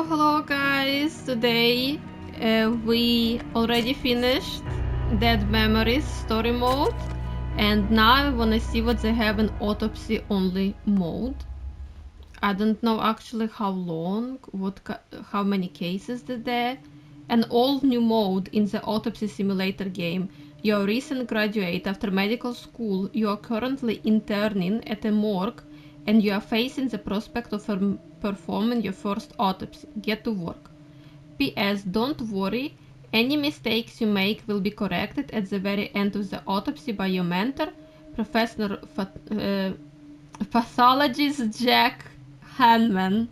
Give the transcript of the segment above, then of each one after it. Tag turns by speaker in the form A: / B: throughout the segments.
A: Hello guys! Today we already finished Dead Memories story mode, and now I wanna see what they have in autopsy only mode. I don't know actually how long, how many cases did there. An all new mode in the Autopsy Simulator game. You're a recent graduate after medical school, you are currently interning at a morgue, and you are facing the prospect of performing your first autopsy. Get to work. PS, don't worry, any mistakes you make will be corrected at the very end of the autopsy by your mentor, Professor Pathologist Jack Hanman.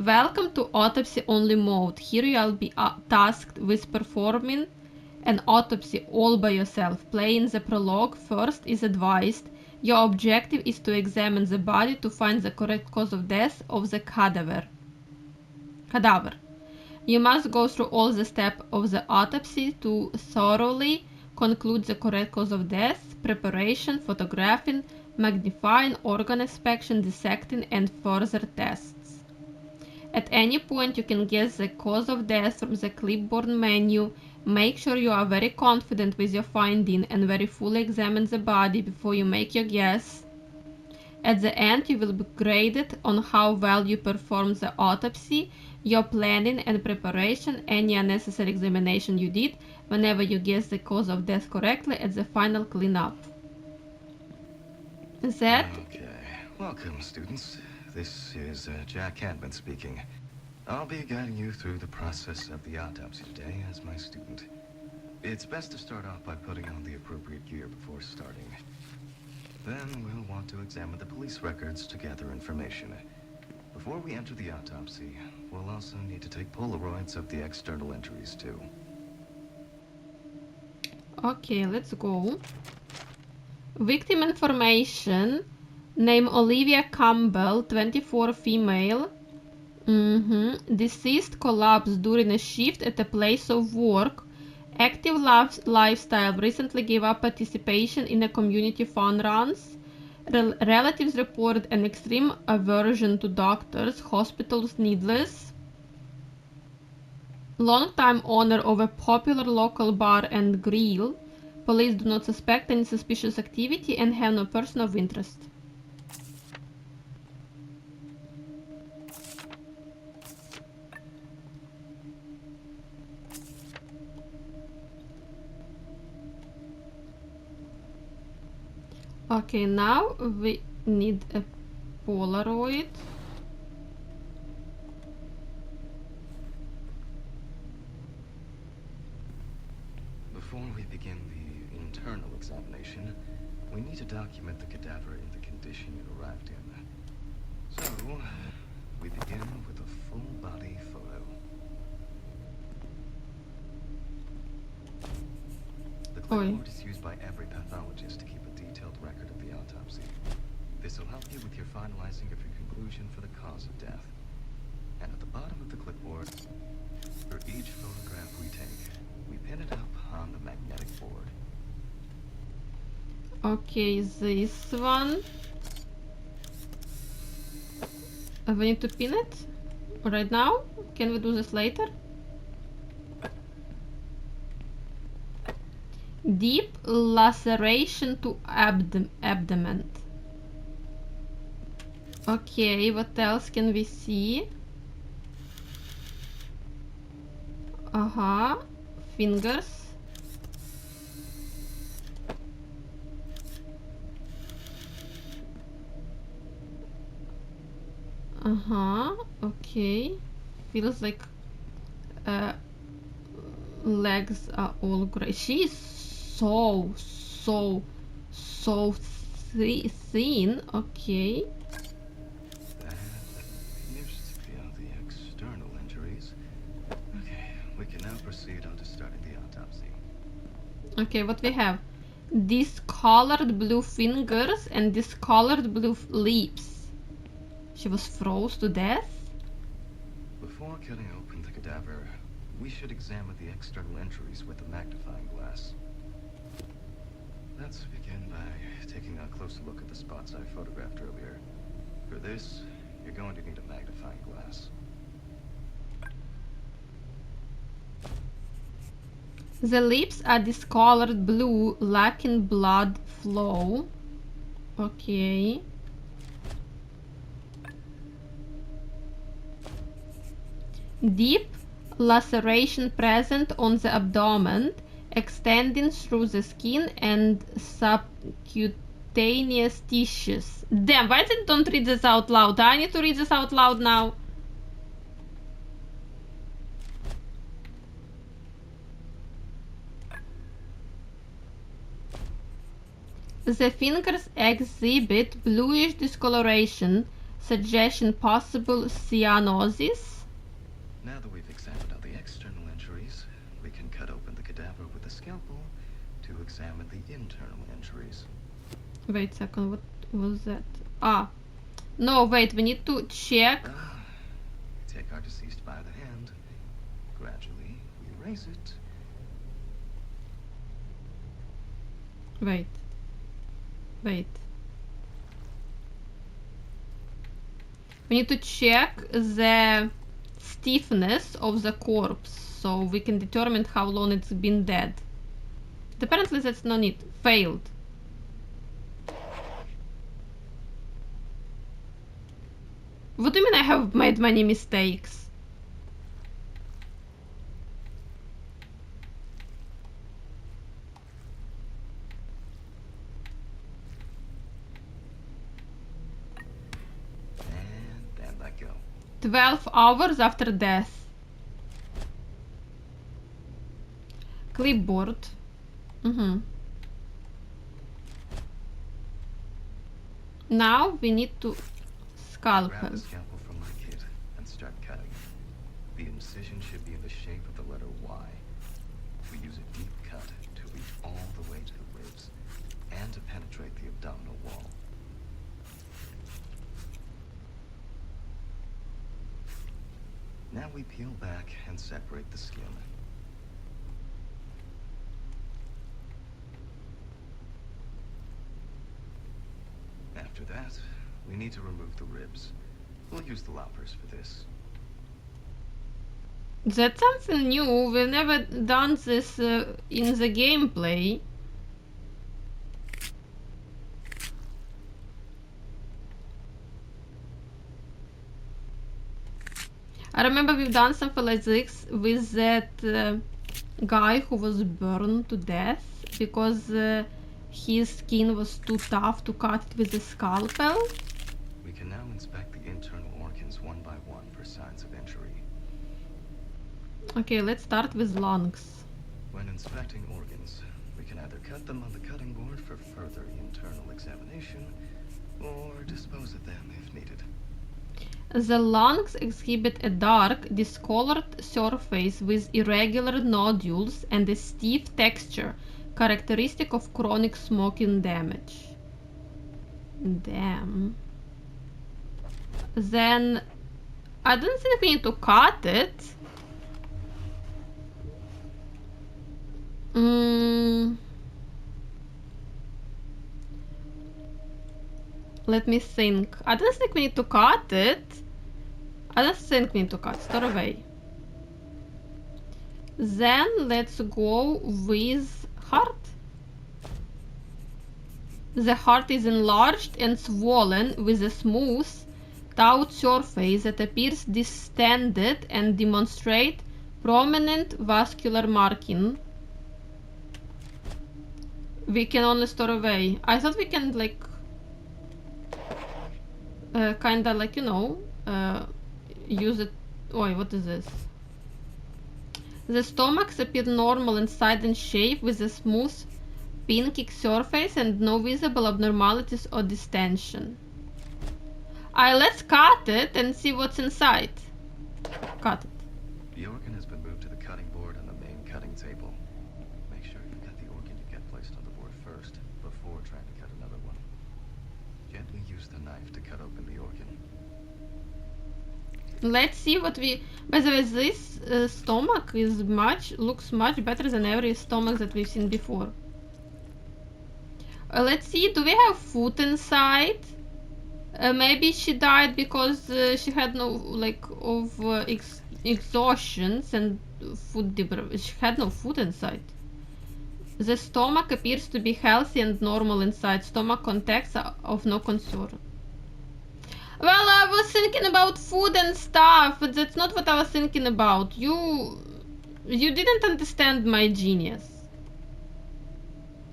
A: Welcome to Autopsy Only mode. Here you'll be tasked with performing an autopsy all by yourself. Playing the prologue first is advised. Your objective is to examine the body to find the correct cause of death of the cadaver. You must go through all the steps of the autopsy to thoroughly conclude the correct cause of death: preparation, photographing, magnifying, organ inspection, dissecting, and further tests. At any point you can guess the cause of death from the clipboard menu. Make sure you are very confident with your finding and very fully examine the body before you make your guess. At the end you will be graded on how well you performed the autopsy, your planning and preparation, any unnecessary examination you did, whenever you guess the cause of death correctly at the final cleanup.
B: Okay, welcome students. This is Jack Hanman speaking. I'll be guiding you through the process of the autopsy today as my student. It's best to start off by putting on the appropriate gear before starting. Then we'll want to examine the police records to gather information. Before we enter the autopsy, we'll also need to take Polaroids of the external injuries too.
A: Okay, let's go. Victim information. Name Olivia Campbell, 24, female. Deceased collapsed during a shift at a place of work. Active lifestyle. Recently gave up participation in a community fun runs. Relatives reported an extreme aversion to doctors, hospitals, needless. Long-time owner of a popular local bar and grill. Police do not suspect any suspicious activity and have no person of interest. Okay, now we need a Polaroid.
B: Before we begin the internal examination, we need to document the cadaver in the condition it arrived in. So, we begin with a full body photo. The clipboard is used by every pathologist to keep a detailed record of the autopsy. This will help you with your finalizing of your conclusion for the cause of death. And at the bottom of the clipboard, for each photograph we take, we pin it up on the magnetic board.
A: Okay, this one. We need to pin it right now? Can we do this later? Deep laceration to abdomen. Okay, what else can we see? Fingers. Okay. Feels like legs are all gray. She's so thin. Okay.
B: That appears to be all the external injuries. Okay, we can now proceed on to starting the autopsy.
A: Okay, what we have? Discolored blue fingers and discolored blue lips. She was froze to death?
B: Before cutting open the cadaver, we should examine the external injuries with a magnifying glass. Let's begin by taking a closer look at the spots I photographed earlier. For this, you're going to need a magnifying glass.
A: The lips are discolored blue, lacking blood flow. Okay. Deep laceration present on the abdomen, extending through the skin and subcutaneous tissues. Damn, why did don't read this out loud? I need to read this out loud now. The fingers exhibit bluish discoloration, suggesting possible cyanosis.
B: Now that we've examined all the external injuries, we can cut open the cadaver with a scalpel to examine the internal injuries.
A: Wait a second, what was that? Ah, no, wait, we need to check.
B: We take our deceased by the hand. Gradually, we raise it.
A: Wait. We need to check the stiffness of the corpse so we can determine how long it's been dead. But apparently that's not it. Failed. What do you mean I have made many mistakes?
B: And then let go.
A: 12 hours after death. Clipboard. Now we need to
B: Grab
A: scalpel.
B: the scalpel from my kit and start cutting. The incision should be in the shape of the letter Y. We use a deep cut to reach all the way to the ribs and to penetrate the abdominal wall. Now we peel back and separate the skin. After that, we need to remove the ribs. We'll use the loppers for this.
A: That's something new. We've never done this in the gameplay. I remember we've done something like this with that guy who was burned to death because his skin was too tough to cut it with a scalpel.
B: We can now inspect the internal organs one by one for signs of injury.
A: Okay, let's start with lungs.
B: When inspecting organs, we can either cut them on the cutting board for further internal examination, or dispose of them if needed.
A: The lungs exhibit a dark, discolored surface with irregular nodules and a stiff texture, characteristic of chronic smoking damage. Damn. Then I don't think we need to cut it. Let me think. I don't think we need to cut it. Store away. Then let's go with heart. The heart is enlarged and swollen with a smooth, taut surface that appears distended and demonstrate prominent vascular marking. We can only store away. I thought we can like kinda like, you know, use it. Oi, what is this? The stomachs appear normal inside and shape with a smooth pinkish surface and no visible abnormalities or distension. Let's cut it and see what's inside. Cut it.
B: The organ has been moved to the cutting board on the main cutting table. Make sure you cut the organ you get placed on the board first, before trying to cut another one. Gently use the knife to cut open the organ.
A: Let's see what we... By the way, this stomach is looks much better than every stomach that we've seen before. Let's see, do we have food inside? Maybe she died because she had no, like, of exhaustions and food deprivation. She had no food inside. The stomach appears to be healthy and normal inside. Stomach contacts are of no concern. Well, I was thinking about food and stuff, but that's not what I was thinking about. You didn't understand my genius.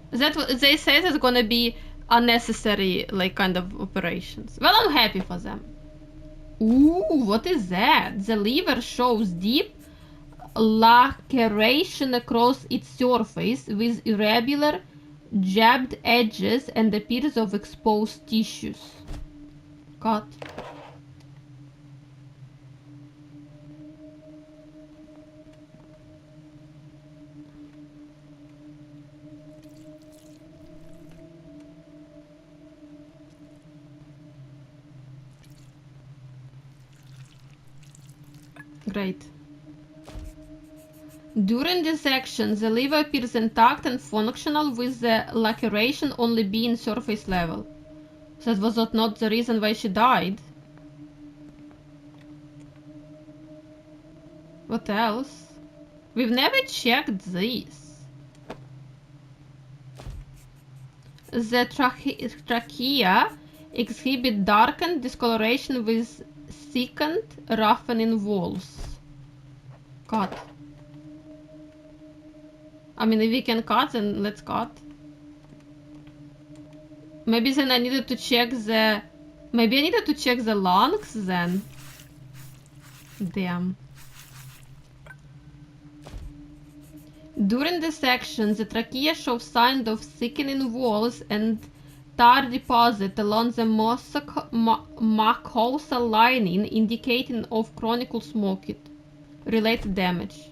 A: That they said it's gonna be unnecessary, like, kind of operations. Well, I'm happy for them. Ooh, what is that? The lever shows deep laceration across its surface with irregular, jagged edges and appears of exposed tissues. Cut. Great. During dissection, the liver appears intact and functional, with the laceration only being surface level. That was not the reason why she died. What else? We've never checked this. The trachea exhibit darkened discoloration with thickened, roughening walls. Cut. I mean, if we can cut, then let's cut. Maybe then I needed to check the... Maybe I needed to check the lungs then. Damn. During dissection, the trachea shows signs of thickening walls and tar deposit along the mucosal lining, indicating of chronic smoke-related damage.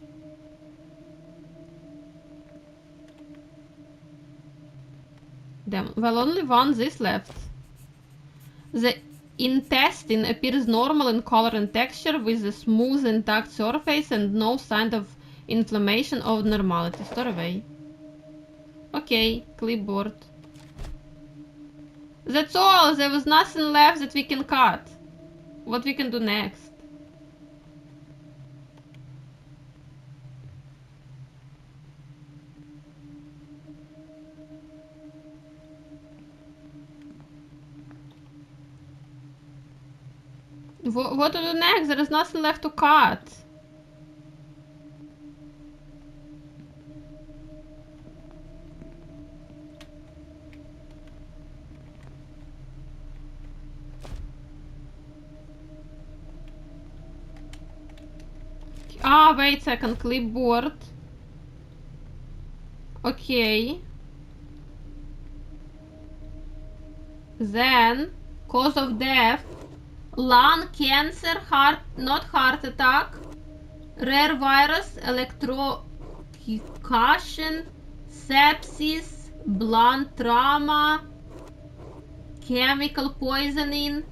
A: Damn. Well, only one this left. The intestine appears normal in color and texture, with a smooth, intact surface and no sign of inflammation or abnormality. Store away. Okay, clipboard. That's all. There was nothing left that we can cut. What we can do next? What to do next? There is nothing left to cut. Ah, wait a second. Clipboard. Okay. Then, cause of death. Lung cancer, not heart attack, rare virus, electrocution, sepsis, blunt trauma, chemical poisoning.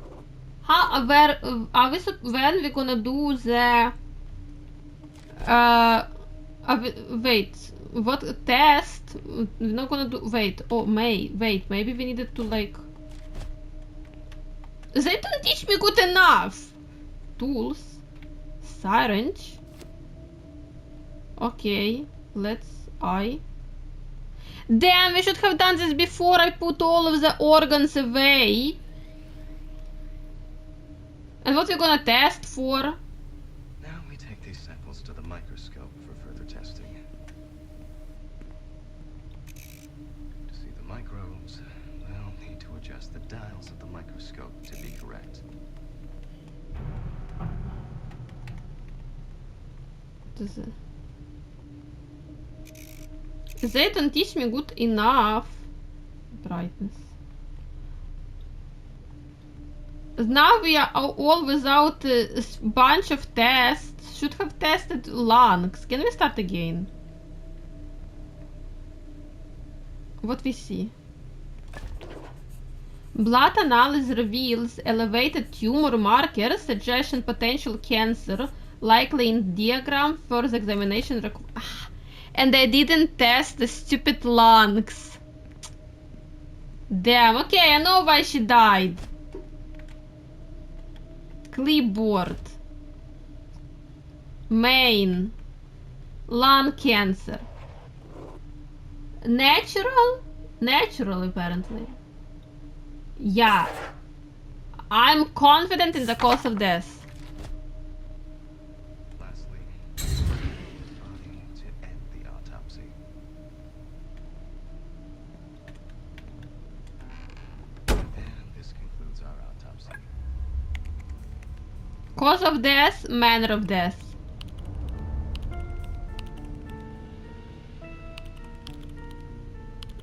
A: When we gonna do the wait, what test? We're not gonna do. Wait, maybe we needed to, like. They don't teach me good enough. Tools. Syringe. Okay, Damn, we should have done this before I put all of the organs away. And what we're gonna test for?
B: Now we take these samples to the microscope for further testing. To see the microbes, we'll need to adjust the dials of the microscope to be correct.
A: They don't teach me good enough. Brightness. Now we are all without a bunch of tests. Should have tested lungs. Can we start again? What we see? Blood analysis reveals elevated tumor markers, suggesting potential cancer, likely in diagram. Further examination and I didn't test the stupid lungs. Damn, okay, I know why she died. Clipboard. Main. Lung cancer. Natural? Natural, apparently. Yeah. I'm confident in the cause of death.
B: Lastly, body to end the autopsy. And this concludes our autopsy.
A: Cause of death, manner of death.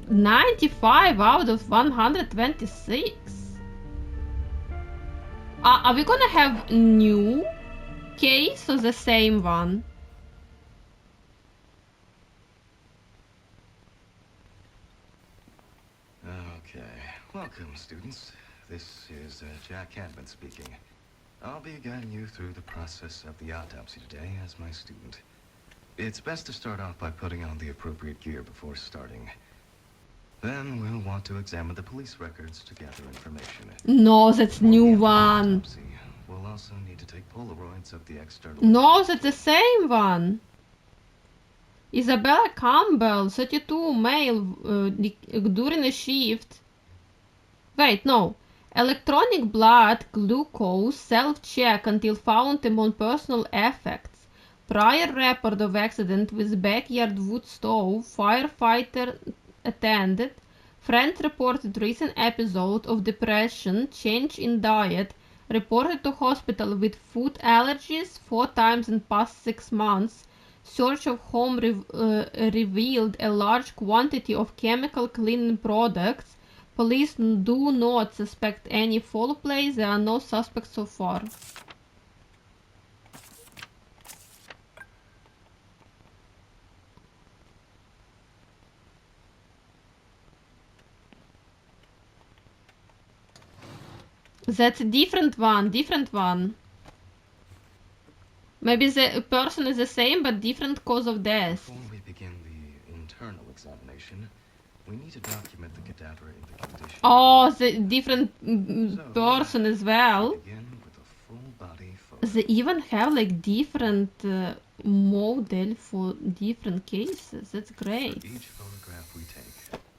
A: 95 out of 126. Are we gonna have new case or the same one?
B: Okay, welcome, students. This is Jack Cadman speaking. I'll be guiding you through the process of the autopsy today as my student. It's best to start off by putting on the appropriate gear before starting. Then we'll want to examine the police records to gather information.
A: No, that's
B: Before we
A: new
B: enter the
A: one.
B: autopsy, we'll also need to take Polaroids of the external...
A: No, that's the same one. Isabella Campbell, 32, male, during a shift. Wait, no. Electronic blood glucose self-check until found among personal effects. Prior report of accident with backyard wood stove. Firefighter attended. Friends reported recent episode of depression. Change in diet. Reported to hospital with food allergies 4 times in past 6 months. Search of home revealed a large quantity of chemical cleaning products. Police do not suspect any foul play. There are no suspects so far. That's a different one. Maybe the person is the same but different cause of death.
B: Before we begin the internal examination, we need to document the cadaver in the condition.
A: Oh, the different person as well.
B: Begin with a full body photo.
A: They even have like different model for different cases. That's great.
B: For each photograph we take,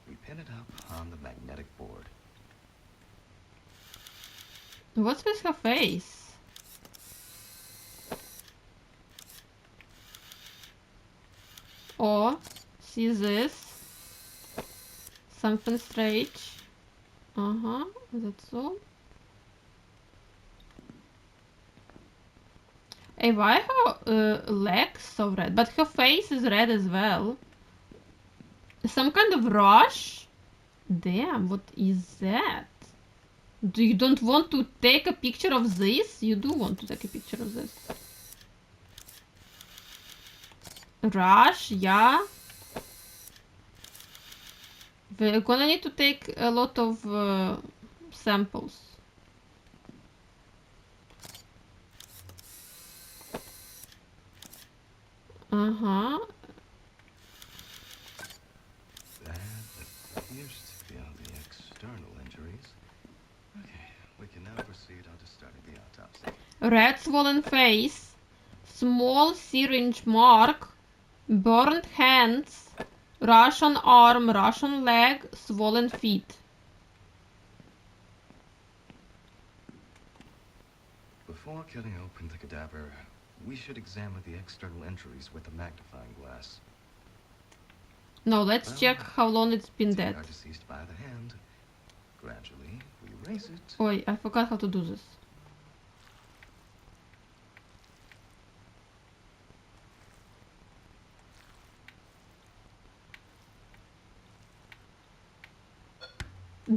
B: we pin it up on the magnetic board.
A: What's with her face? Oh, see this? Something strange. That's all. Hey, why her legs so red? But her face is red as well. Some kind of rush? Damn, what is that? You don't want to take a picture of this? You do want to take a picture of this. Rush, yeah. We're gonna need to take a lot of samples.
B: That appears to be all the external injuries. Okay, we can now proceed on to starting the autopsy.
A: Red swollen face, small syringe mark, burned hands, rash on arm, rash on leg, swollen feet.
B: Before cutting open the cadaver, we should examine the external injuries with a magnifying glass.
A: Now let's check how long it's been
B: Take
A: dead.
B: our deceased by the hand. Gradually, we raise it.
A: Oi, I forgot how to do this.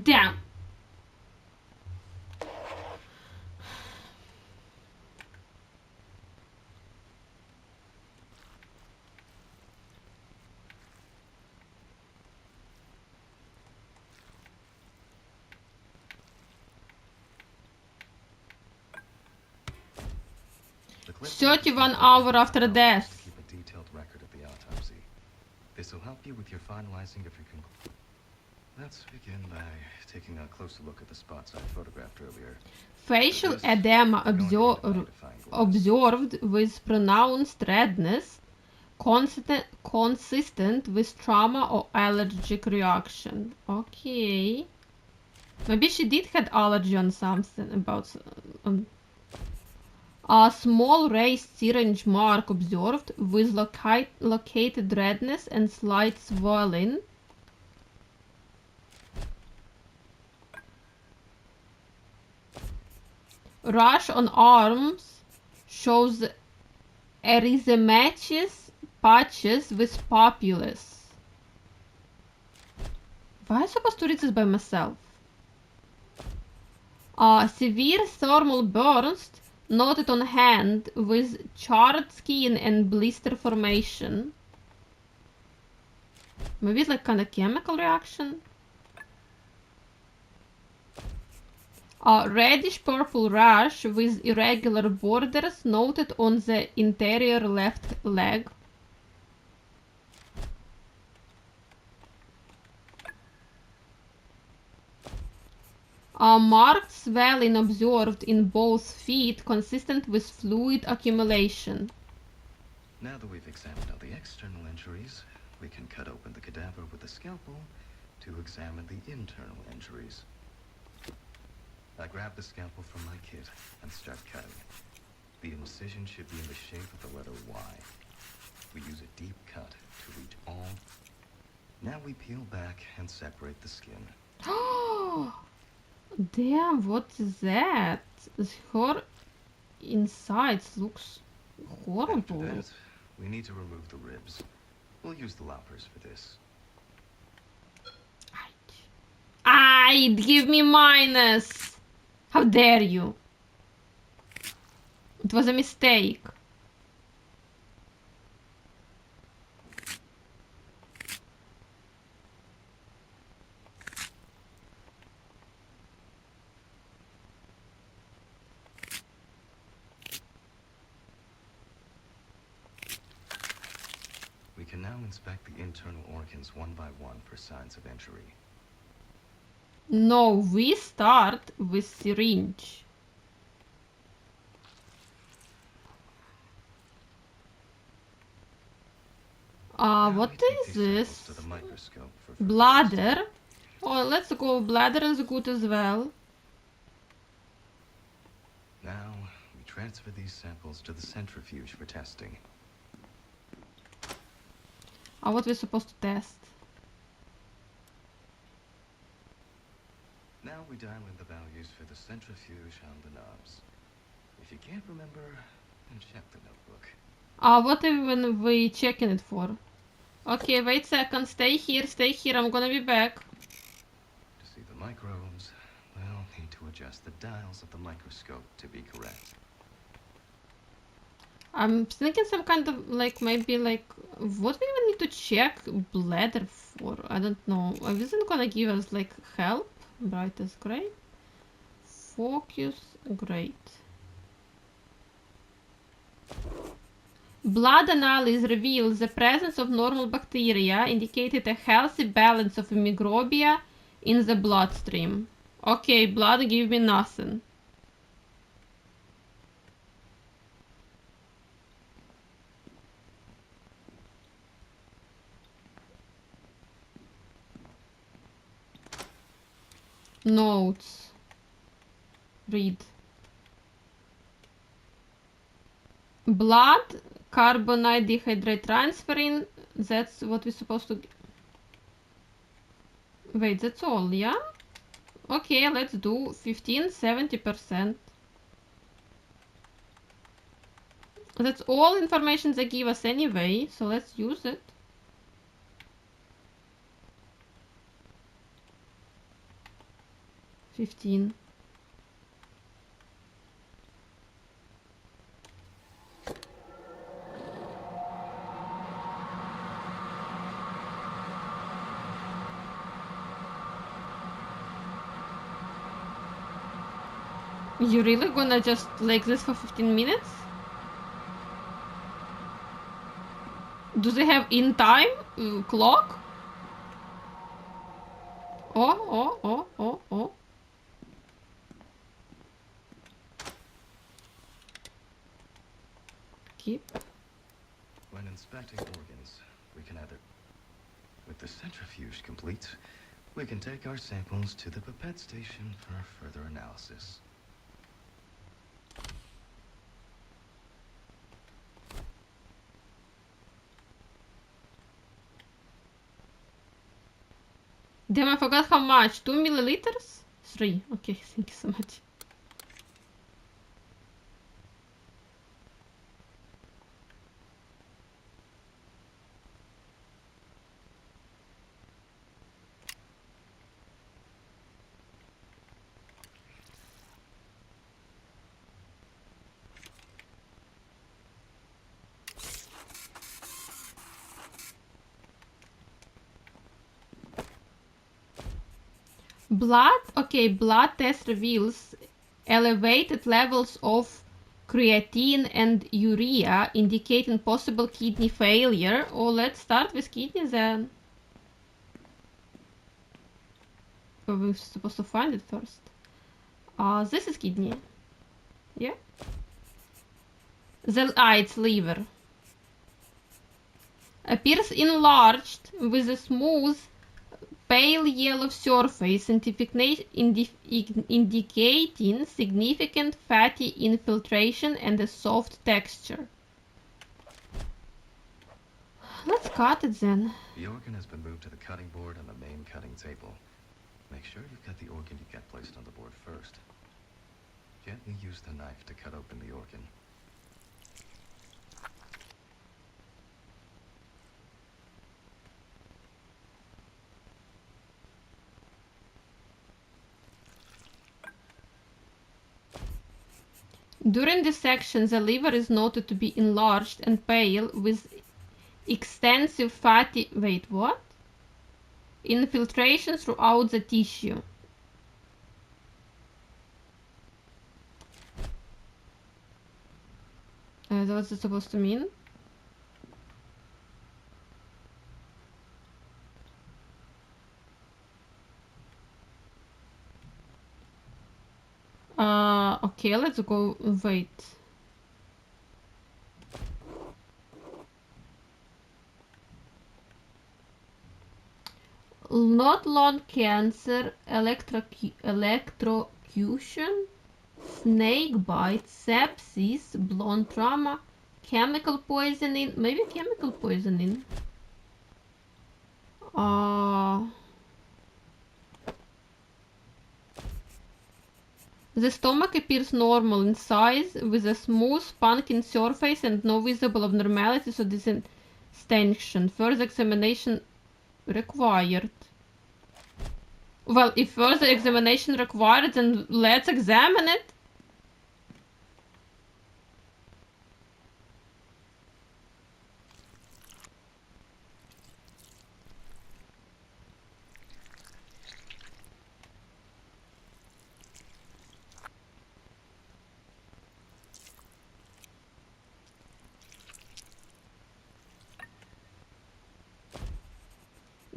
A: Damn!
B: The clip
A: 31 hours after death.
B: keep a detailed record of the autopsy. This will help you with your finalizing of your conclusion. Let's begin by taking a closer look at the spots I photographed earlier.
A: Facial edema observed with pronounced redness, consistent with trauma or allergic reaction. Okay. Maybe she did had allergy on something about... a small raised syringe mark observed with located redness and slight swelling. Rash on arms shows erythematous patches with papules. Why am I supposed to read this by myself? Severe thermal burns noted on hand with charred skin and blister formation. Maybe it's like kind of chemical reaction. A reddish purple rash with irregular borders noted on the interior left leg. A marked swelling observed in both feet consistent with fluid accumulation.
B: Now that we've examined all the external injuries, we can cut open the cadaver with a scalpel to examine the internal injuries. I grab the scalpel from my kit and start cutting. The incision should be in the shape of the letter Y. We use a deep cut to reach all. Now we peel back and separate the skin.
A: Damn, what is that? Her insides looks horrible.
B: After that, we need to remove the ribs. We'll use the loppers for this.
A: Give me minus! How dare you? It was a mistake.
B: We can now inspect the internal organs one by one for signs of injury.
A: No, we start with syringe. What is this? Bladder? Oh, let's go. Bladder is good as well.
B: Now, we transfer these samples to the centrifuge for testing.
A: What we're supposed to test?
B: Now we dial in the values for the centrifuge on the knobs. If you can't remember, then check the notebook.
A: What even we checking it for? Okay, wait a second. Stay here, I'm gonna be back.
B: To see the microbes, we'll need to adjust the dials of the microscope to be correct.
A: I'm thinking some kind of like maybe like what we even need to check bladder for? I don't know. I wasn't gonna give us like help. Brightest gray. Focus great. Blood analysis reveals the presence of normal bacteria, indicated a healthy balance of microbia in the bloodstream. Okay, blood give me nothing. Notes. Read. Blood, carbonate dehydrate transferrin. That's what we're supposed to... Wait, that's all, yeah? Okay, let's do 70%. That's all information they give us anyway, so let's use it. $15. You really gonna just like this for 15 minutes? Do they have in time clock? Oh. Keep.
B: when inspecting organs, we can either... With the centrifuge complete, we can take our samples to the pipette station for further analysis.
A: Damn, I forgot how much. 2 milliliters? 3. Okay, thank you so much. Blood, okay, blood test reveals elevated levels of creatine and urea, indicating possible kidney failure. Oh, let's start with kidney then. Oh, we're supposed to find it first. This is kidney. Yeah. It's liver. Appears enlarged with a smooth pale yellow surface, indicating significant fatty infiltration and a soft texture. Let's cut it then.
B: The organ has been moved to the cutting board on the main cutting table. Make sure you've got the organ you get placed on the board first. Gently use the knife to cut open the organ.
A: During this section, the liver is noted to be enlarged and pale with extensive fatty... Wait, what? Infiltration throughout the tissue. What's it supposed to mean? Okay, let's go. Wait. Not lung cancer, electrocution, snake bite, sepsis, blunt trauma, chemical poisoning, maybe chemical poisoning. The stomach appears normal in size, with a smooth, punctured surface and no visible abnormalities or distension. Further examination required. Well, if further examination required, then let's examine it.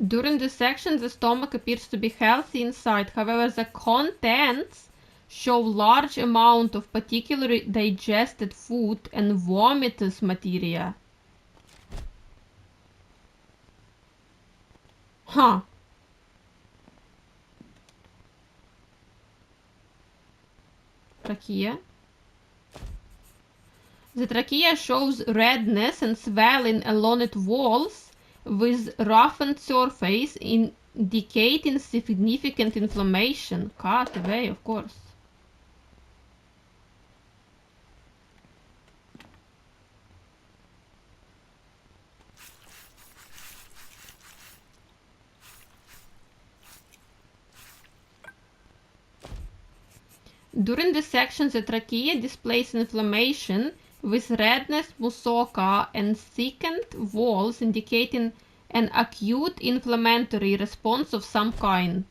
A: During this section, the stomach appears to be healthy inside. However, the contents show large amount of particularly digested food and vomitous materia. Huh. Trachea. The trachea shows redness and swelling along its walls, with roughened surface indicating significant inflammation. Cut away, of course. During this section, the trachea displays inflammation with redness, moussaka, and thickened walls, indicating an acute inflammatory response of some kind.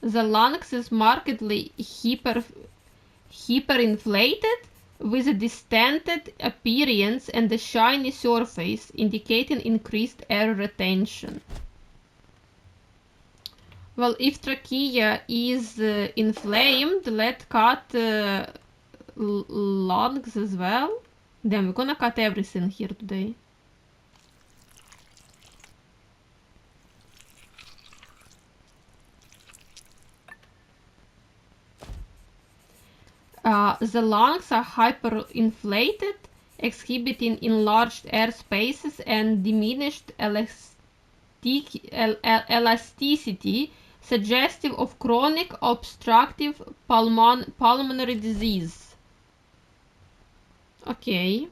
A: The lungs is markedly hyperinflated, with a distended appearance and a shiny surface, indicating increased air retention. Well, if trachea is inflamed, let's cut lungs as well. Then we're gonna cut everything here today. The lungs are hyperinflated, exhibiting enlarged air spaces and diminished elasticity, suggestive of chronic obstructive pulmonary disease. Okay.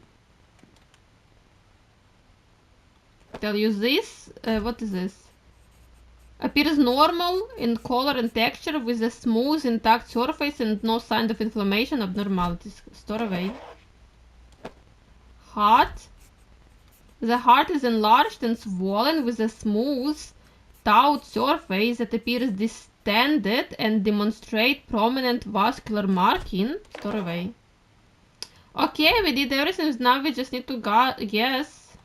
A: Tell you this. What is this? Appears normal in color and texture with a smooth, intact surface and no sign of inflammation abnormalities. Store away. Heart. The heart is enlarged and swollen with a smooth, taut surface that appears distended and demonstrate prominent vascular marking. Store away. Okay, we did everything. Now we just need to guess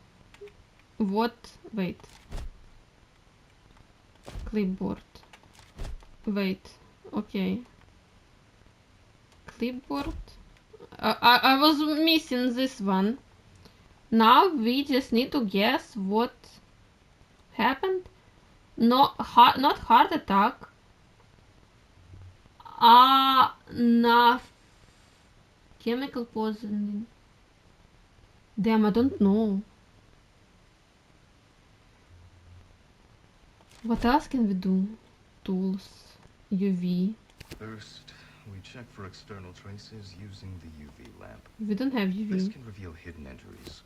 A: what. Wait. Clipboard. Wait. Okay. Clipboard. I was missing this one. Now we just need to guess what happened. Not heart attack. Nah. Chemical poisoning. Damn, I don't know. What else can we do? Tools. UV.
B: First, we check for external traces using the UV lamp.
A: We don't have UV.
B: This can reveal hidden injuries.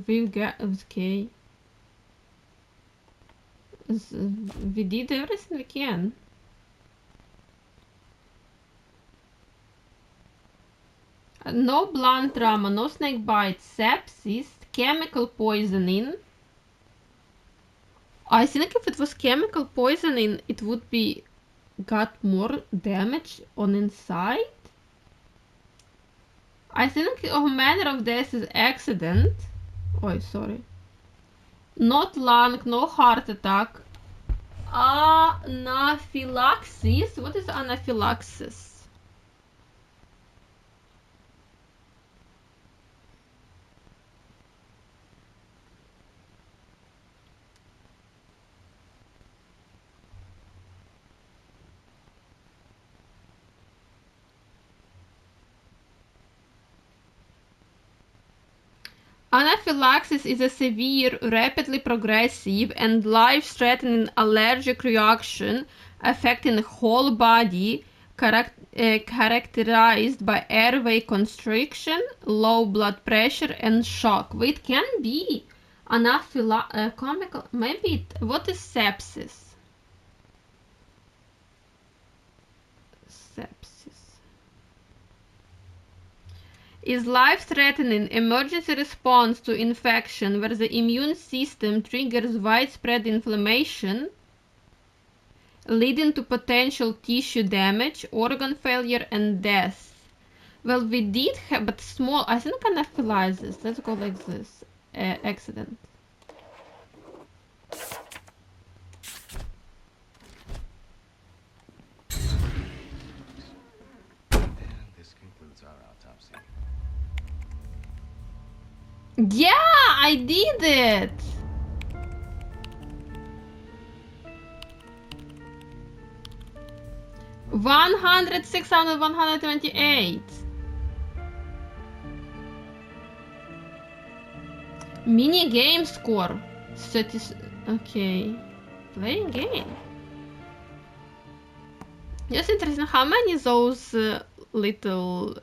A: We've got. Okay. We did everything we can. No blunt trauma, no snake bite, sepsis, chemical poisoning. I think if it was chemical poisoning, it would be got more damage on inside. I think a manner of death is accident. Oh, sorry. Not lung, no heart attack. Anaphylaxis. What is anaphylaxis? Anaphylaxis is a severe, rapidly progressive, and life-threatening allergic reaction affecting the whole body, characterized by airway constriction, low blood pressure, and shock. It can be maybe what is sepsis? Is life-threatening emergency response to infection where the immune system triggers widespread inflammation, leading to potential tissue damage, organ failure, and death. Well, we did have, but small, I think anaphylaxis. Let's go like this. Accident. Yeah, I did it! $100, $600, $128. Mini game score. 30. Okay. Playing game. Just interesting. How many those little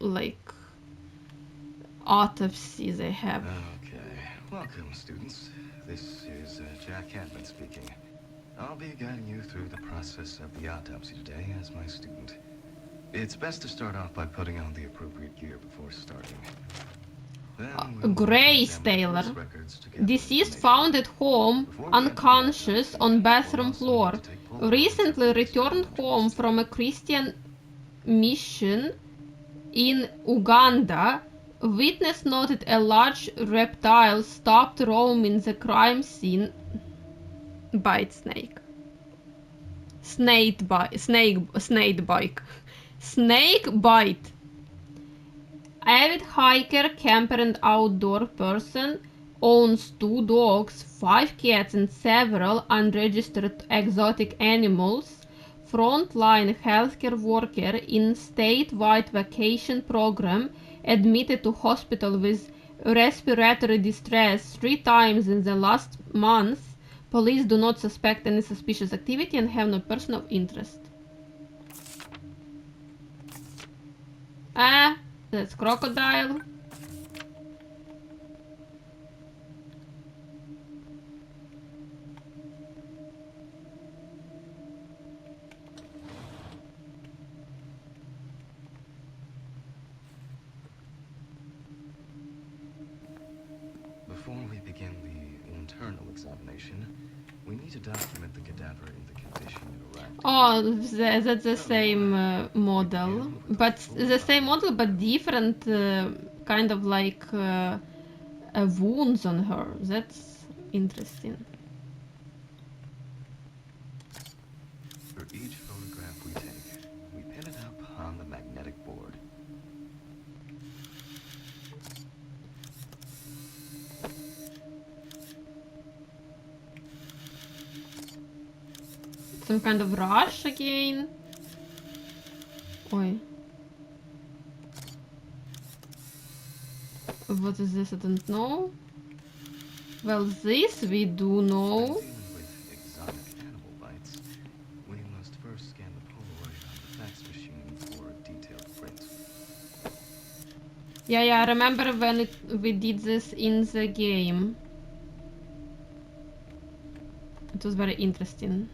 A: like autopsy they have?
B: Okay. Welcome, students. This is Jack Cadman speaking. I'll be guiding you through the process of the autopsy today as my student. It's best to start off by putting on the appropriate gear before starting.
A: Grace Taylor. Deceased found at home, unconscious, on bathroom floor. Recently returned home from a Christian mission in Uganda. Witness noted a large reptile stopped roaming the crime scene. Bite snake. Snake bite. Snake bite. Snake bite. Avid hiker, camper and outdoor person owns 2 dogs, 5 cats and several unregistered exotic animals. Frontline healthcare worker in statewide vacation program admitted to hospital with respiratory distress 3 times in the last month. Police do not suspect any suspicious activity and have no person of interest. Ah, that's crocodile.
B: Before we begin the internal examination, we need to document the cadaver in the condition it arrived in.
A: Oh, that's the same model, but the same model, but different kind of like wounds on her. That's interesting.
B: For each photograph we take, we pin it up on the magnetic board.
A: Some kind of rush again. Oi. What is this? I don't know. Well, this we do
B: When
A: know.
B: dealing with exotic animal bites, we must first scan the Polaroid on the fax machine for a detailed print.
A: Yeah, I remember when we did this in the game. It was very interesting.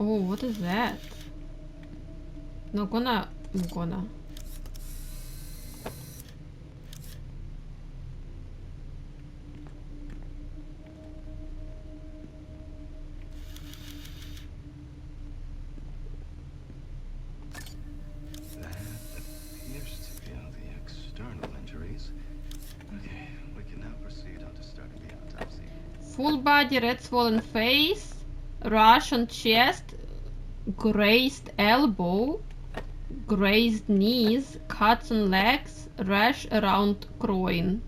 A: Oh, what is that? No, gonna.
B: That appears to be all the external injuries. Okay, we can now proceed on to starting the autopsy.
A: Full body, red swollen face, rash on chest, grazed elbow, grazed knees, cuts on legs, rash around groin.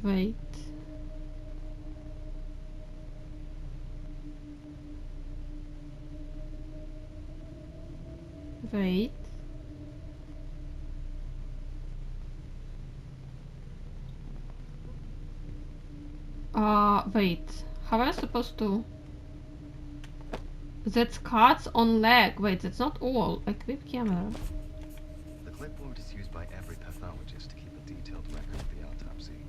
A: Wait. Wait. Wait. How am I supposed to? That's cuts on leg. Wait, that's not all. Equip camera.
B: The clipboard is used by every pathologist to keep a detailed record of the autopsy.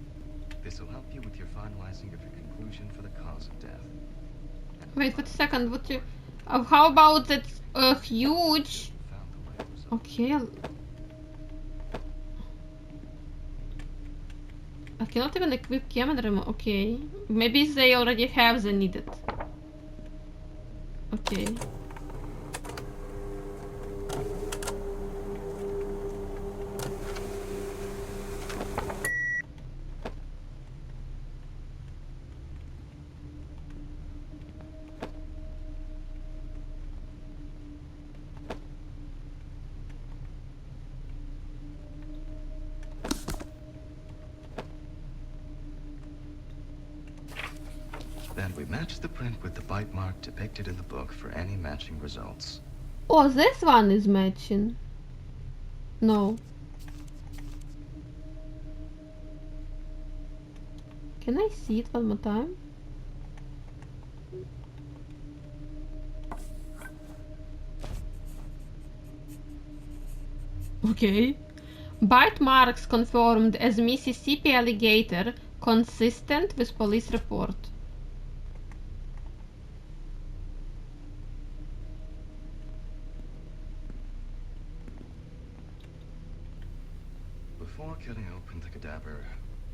B: This will help you with your finalizing of your conclusion for the cause of death.
A: Wait, wait a second. What you? How about that huge?
B: Found the right result.
A: Okay. I cannot even equip camera. Okay. Maybe they already have the needed. Okay.
B: Then we match the print with the bite mark depicted in the book for any matching results.
A: Oh, this one is matching. No. Can I see it one more time? Okay. Bite marks confirmed as Mississippi alligator, consistent with police report.
B: Before cutting open the cadaver,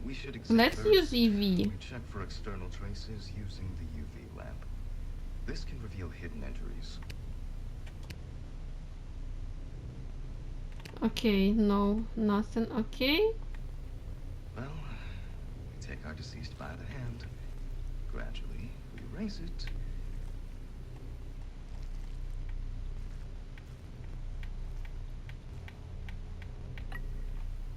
B: we should examine.
A: Let's use EV.
B: We check for external traces using the UV lamp. This can reveal hidden injuries.
A: Okay, no, nothing. Okay.
B: Well, we deceased by the hand. Gradually, we erase it.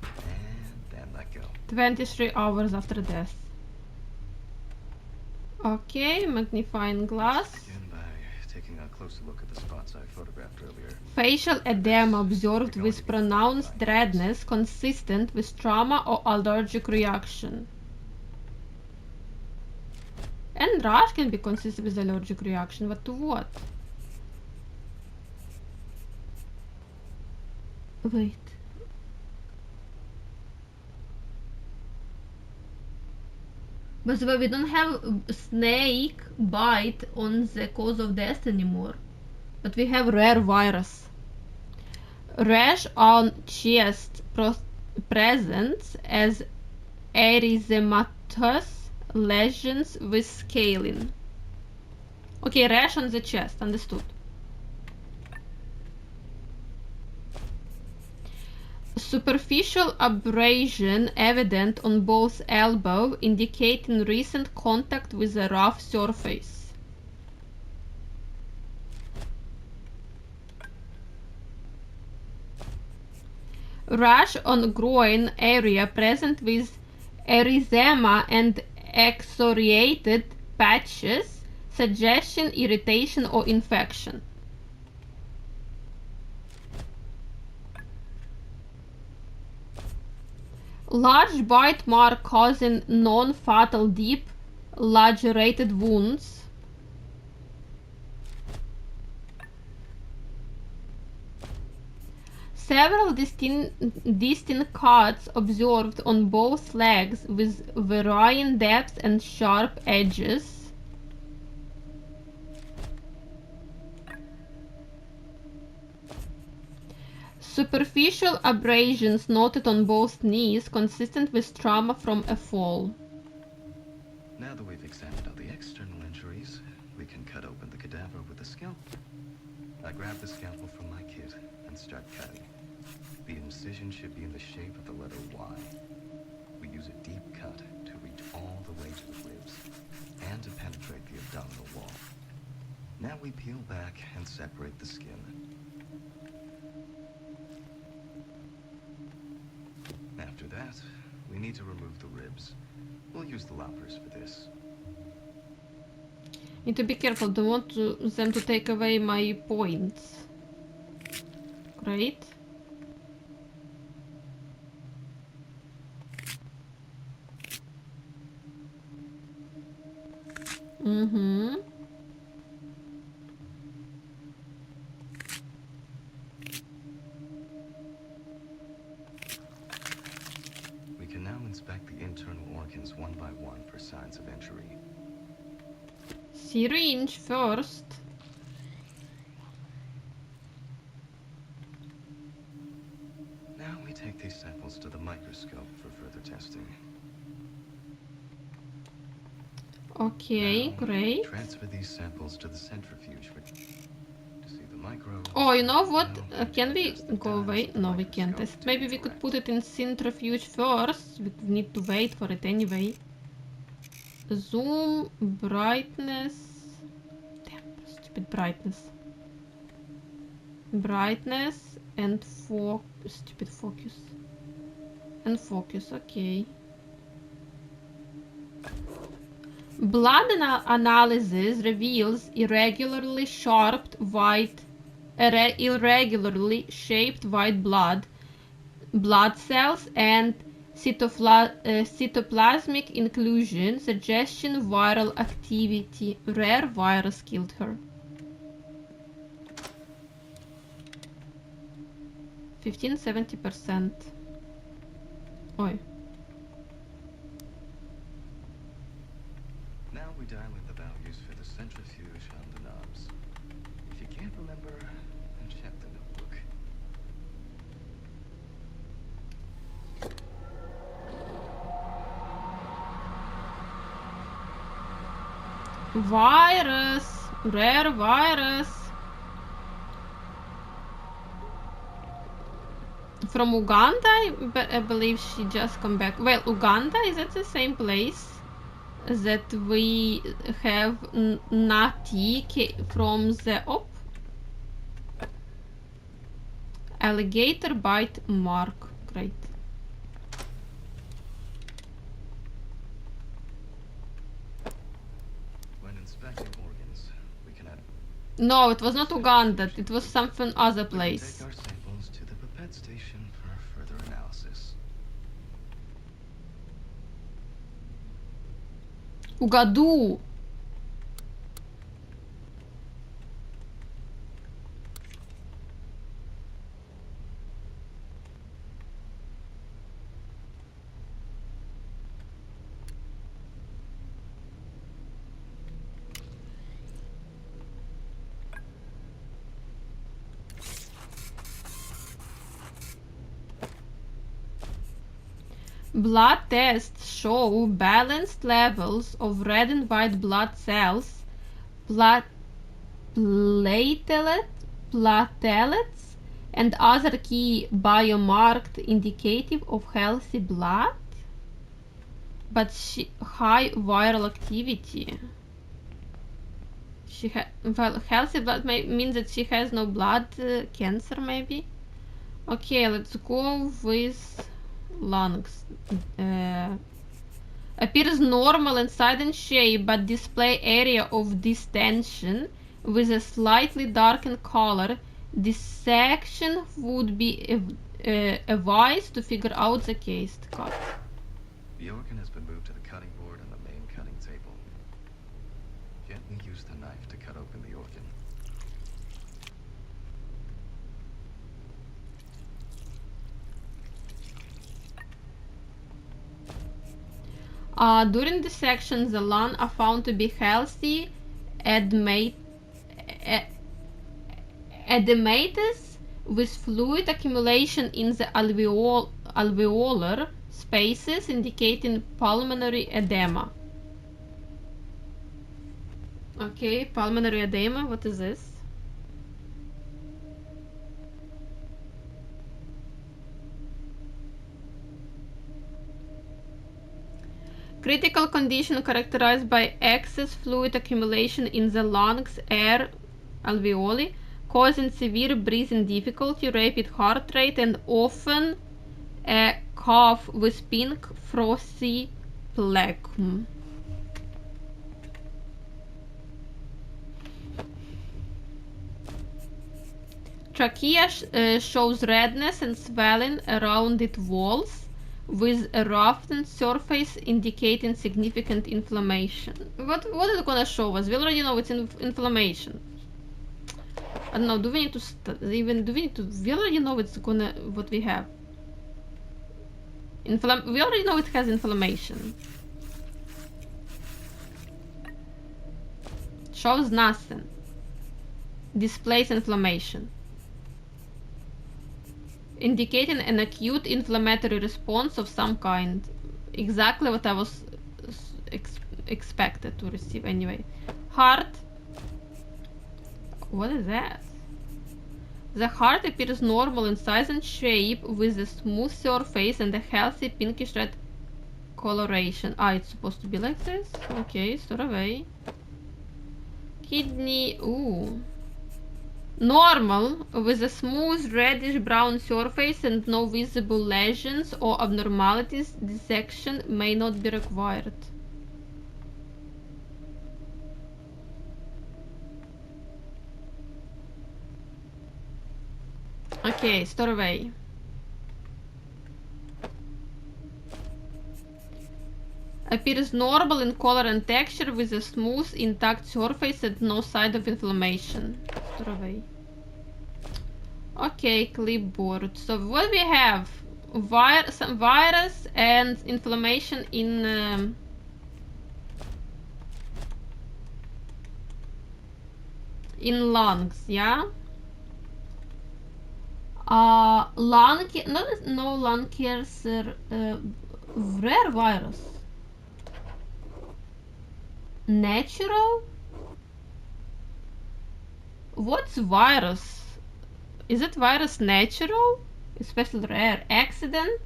B: And then let go.
A: 23 hours after death. Okay, magnifying glass.
B: Begin by taking a closer look at the spots I photographed earlier.
A: Facial edema observed with pronounced redness consistent with trauma or allergic reaction. And rash can be consistent with allergic reaction, but to what? Wait. But we don't have snake bite on the cause of death anymore. But we have rare virus. Rash on chest presents as erythematous lesions with scaling. Okay, rash on the chest, understood. Superficial abrasion evident on both elbow, indicating recent contact with a rough surface. Rash on groin area present with erythema and excoriated patches, suggestion irritation or infection. Large bite mark causing non-fatal deep lacerated wounds. Several distinct cuts observed on both legs with varying depths and sharp edges. Superficial abrasions noted on both knees, consistent with trauma from a fall.
B: Now that we've examined all the external injuries, we can cut open the cadaver with a scalpel. I grab the scalpel from my kit and start cutting. The incision should be in the shape of the letter Y. We use a deep cut to reach all the way to the ribs and to penetrate the abdominal wall. Now we peel back and separate the skin. After that, we need to remove the ribs. We'll use the loppers for this.
A: Need to be careful, don't want them to take away my points. Right? Mm-hmm.
B: We can now inspect the internal organs one by one for signs of injury.
A: Syringe first.
B: Now we take these samples to the microscope for further testing.
A: Okay,
B: Now,
A: great.
B: Transfer these samples to the centrifuge to see the micro.
A: Oh, you know what? Can we
B: Adjust the
A: go
B: dials
A: away?
B: of the
A: No, we can't.
B: microscope to
A: Maybe
B: be
A: we could
B: correct.
A: put it in centrifuge first. We need to wait for it anyway. Zoom, brightness. Damn, stupid brightness. Brightness and stupid focus. And focus, okay. Blood analysis reveals irregularly shaped white blood cells and cytoplasmic inclusion, suggestion viral activity. Rare virus killed her. 70%. Oi.
B: Now we dial in the values for the centrifuge on the knobs. If you can't remember, then check the notebook.
A: Virus. Rare virus. from Uganda, but I believe she just come back. Well, Uganda, is that the same place that we have Nati from the op? Alligator bite mark. Great.
B: When inspecting organs, we can add.
A: No, it was not Uganda. It was something other
B: We can
A: place.
B: take our samples to the pipette station for further analysis.
A: Ugadu. Blood tests show balanced levels of red and white blood cells, platelets, and other key biomarkers indicative of healthy blood, but high viral activity. Well, healthy blood means that she has no blood cancer, maybe. Okay, let's go with lungs. Appears normal inside and shape, but display area of distension with a slightly darkened color. Dissection would be a wise to figure out the case cut.
B: The organ has been moved to the cutting board on the main cutting table. Gently use the knife to cut open the organ.
A: During dissection, the lungs are found to be healthy, edematous with fluid accumulation in the alveolar spaces, indicating pulmonary edema. Okay, pulmonary edema, what is this? Critical condition characterized by excess fluid accumulation in the lungs, air, alveoli, causing severe breathing difficulty, rapid heart rate, and often a cough with pink frothy phlegm. Trachea shows redness and swelling around its walls, with a roughened surface indicating significant inflammation. What is it gonna show us? We already know it's inflammation. I don't know. Do we need to we already know what we have. We already know it has inflammation. Shows nothing. Displays inflammation, indicating an acute inflammatory response of some kind. Exactly what I was expected to receive anyway. Heart. What is that? The heart appears normal in size and shape, with a smooth surface and a healthy pinkish red coloration. It's supposed to be like this? Okay, store away. Kidney. Ooh. Normal, with a smooth reddish brown surface and no visible lesions or abnormalities. Dissection may not be required. Okay, store away. Appears normal in color and texture, with a smooth, intact surface and no sign of inflammation. Store away. Okay, clipboard. So what we have? Some virus and inflammation in lungs, yeah. Lung cancer. Rare virus. Natural. What's virus? Is it virus natural? Especially rare. Accident.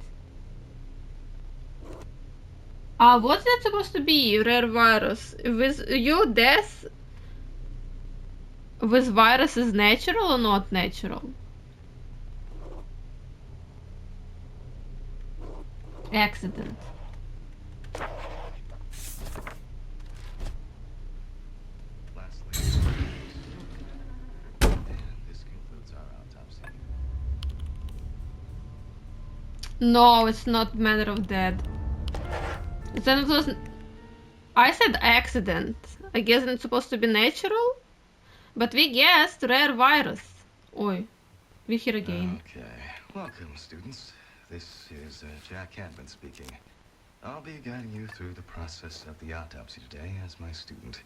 A: What's that supposed to be? Rare virus. With you, death with virus is natural or not natural? Accident.
B: Lastly, and this concludes our autopsy.
A: No, it's not manner of death. Then it was. I said accident. I guess it's supposed to be natural? But we guessed rare virus. Oi, we here again.
B: Okay, welcome, students. This is Jack Cadman speaking. I'll be guiding you through the process of the autopsy today as my student.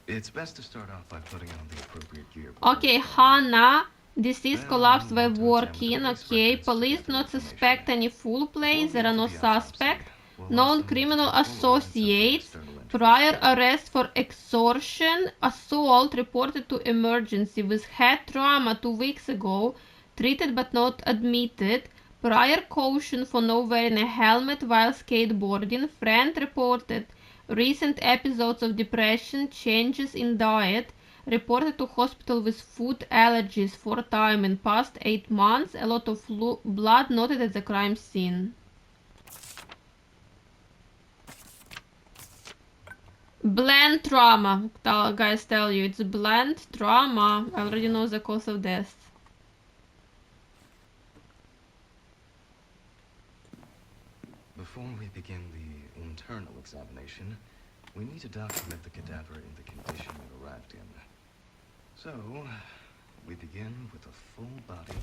B: It's best to start off by putting on the appropriate gear.
A: Okay, Hannah. Deceased collapsed while working. Okay, police do not suspect any foul play. There are no suspects. Known criminal associates. Prior arrest for extortion. Assault reported to emergency with head trauma 2 weeks ago. Treated but not admitted. Prior caution for not wearing a helmet while skateboarding. Friend reported recent episodes of depression, changes in diet. Reported to hospital with food allergies 4 times in past 8 months. A lot of blood noted at the crime scene. Bland trauma. Guys tell you it's bland trauma. I already know the cause of death.
B: Before we begin the internal examination, we need to document the cadaver in the condition it arrived in. So, we begin with a full body.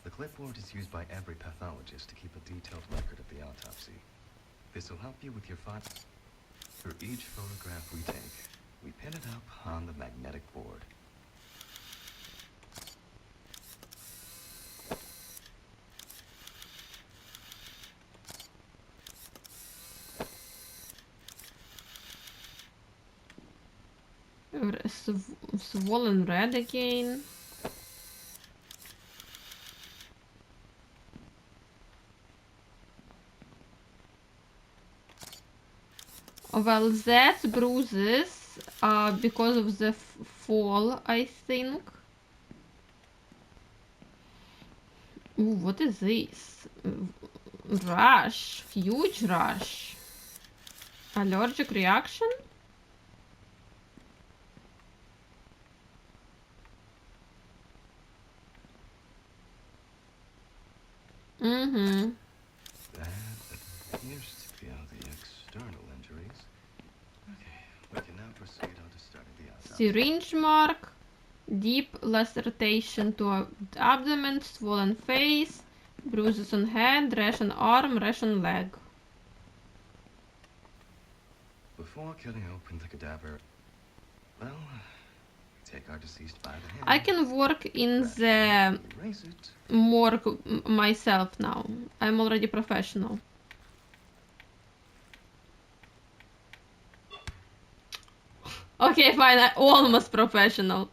B: The clipboard is used by every pathologist to keep a detailed record of the autopsy. This will help you with your file. For each photograph we take, we pin it up on the magnetic board.
A: Swollen red again. Well, that's bruises because of the fall, I think. Ooh, what is this? Rash. Huge rash. Allergic reaction? Mm-hmm.
B: That appears to be all the external injuries. Okay, we can now proceed on to starting the autopsy.
A: Syringe mark. Deep laceration to abdomen, swollen face, bruises on head, rash on arm, rash on leg.
B: Before cutting open the cadaver, well, take our deceased by the hand.
A: I can work in the
B: Erase it.
A: morgue myself now. I'm already professional. Okay, fine, I'm almost professional.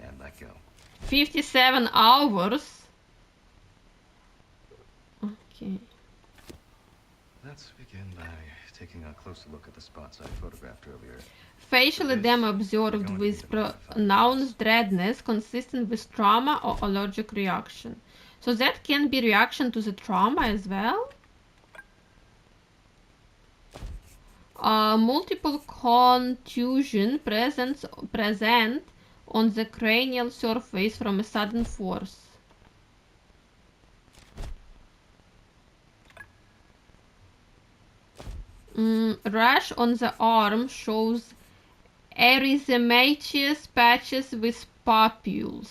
B: And let go.
A: 57 hours. Okay.
B: Let's begin by taking a closer look at the spots I photographed earlier.
A: Facial edema observed with pronounced redness consistent with trauma or allergic reaction. So that can be reaction to the trauma as well? Multiple contusion present on the cranial surface from a sudden force. Rash on the arm shows erythematous patches with papules.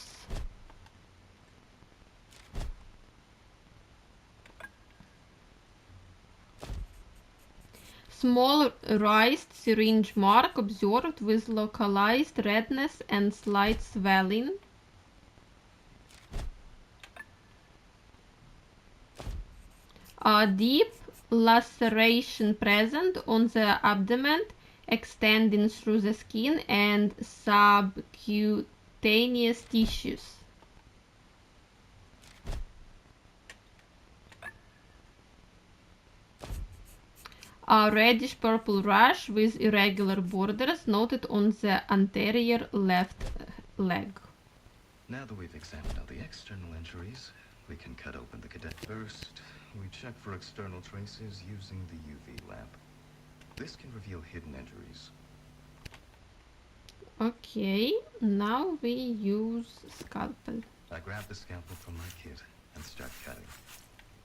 A: Small raised syringe mark observed with localized redness and slight swelling. A deep laceration present on the abdomen, extending through the skin and subcutaneous tissues. A reddish-purple rash with irregular borders noted on the anterior left leg.
B: Now that we've examined all the external injuries, we can cut open the cadet. First, we check for external traces using the UV lamp. This can reveal hidden injuries.
A: Okay, now we use scalpel.
B: I grab the scalpel from my kit and start cutting.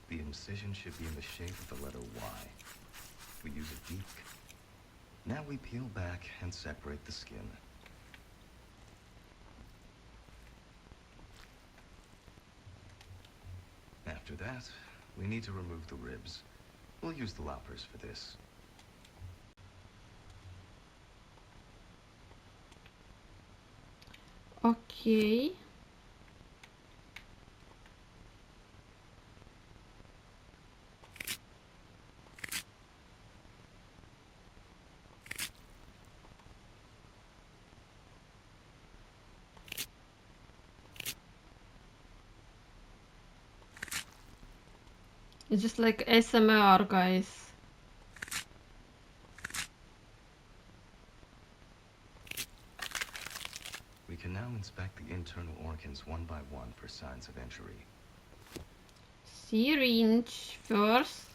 B: The incision should be in the shape of the letter Y. We use a beak. Now we peel back and separate the skin. After that, we need to remove the ribs. We'll use the loppers for this.
A: Okay. It's just like ASMR, guys.
B: We can now inspect the internal organs one by one for signs of injury.
A: Syringe first.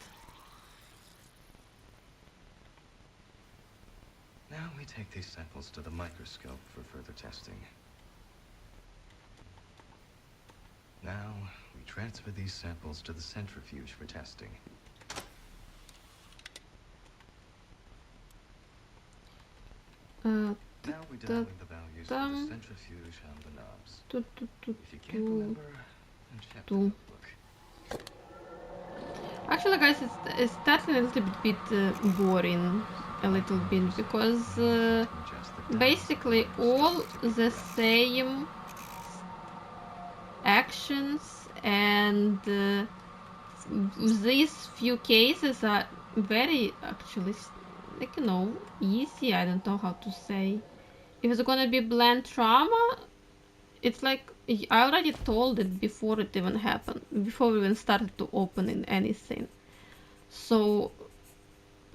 B: Now we take these samples to the microscope for further testing. Now, we transfer these samples to the centrifuge for testing. Now we dial in the values for the centrifuge on the knobs. If you can't remember, then check the notebook.
A: Actually, guys, it's starting a little bit boring, a little bit, because basically all the same actions, and these few cases are very, actually, like, you know, easy. I don't know how to say. If it's gonna be blunt trauma, it's like I already told it before it even happened, before we even started to open in anything. So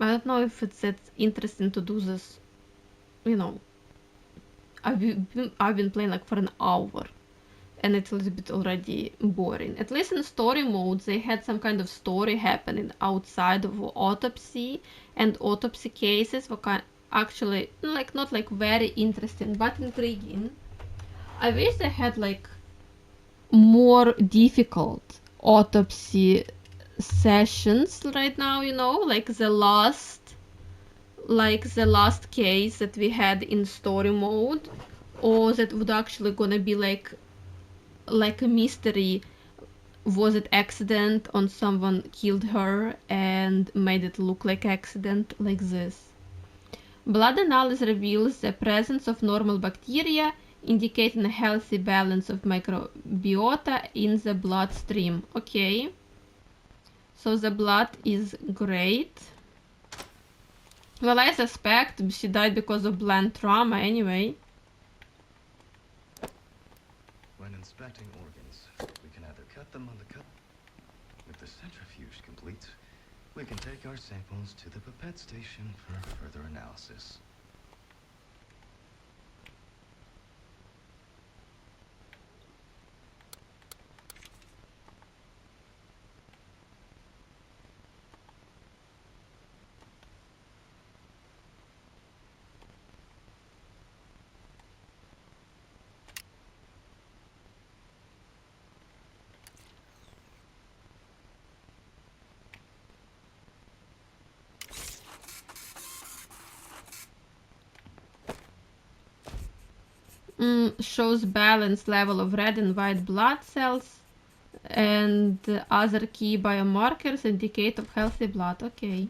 A: I don't know if it's that interesting to do this. You know, I've been playing like for an hour, and it's a little bit already boring. At least in story mode, they had some kind of story happening outside of autopsy, and autopsy cases were actually like not like very interesting but intriguing. I wish they had like more difficult autopsy sessions right now, you know, like the last case that we had in story mode, or that would actually gonna be like a mystery. Was it accident, on someone killed her and made it look like accident, like this. Blood analysis reveals the presence of normal bacteria, indicating a healthy balance of microbiota in the bloodstream. Okay, so the blood is great. Well, I suspect she died because of blunt trauma anyway.
B: When inspecting organs, we can either cut them on the cut. With the centrifuge complete, we can take our samples to the pipette station for further analysis.
A: Shows balanced level of red and white blood cells, and other key biomarkers indicate of healthy blood. Okay.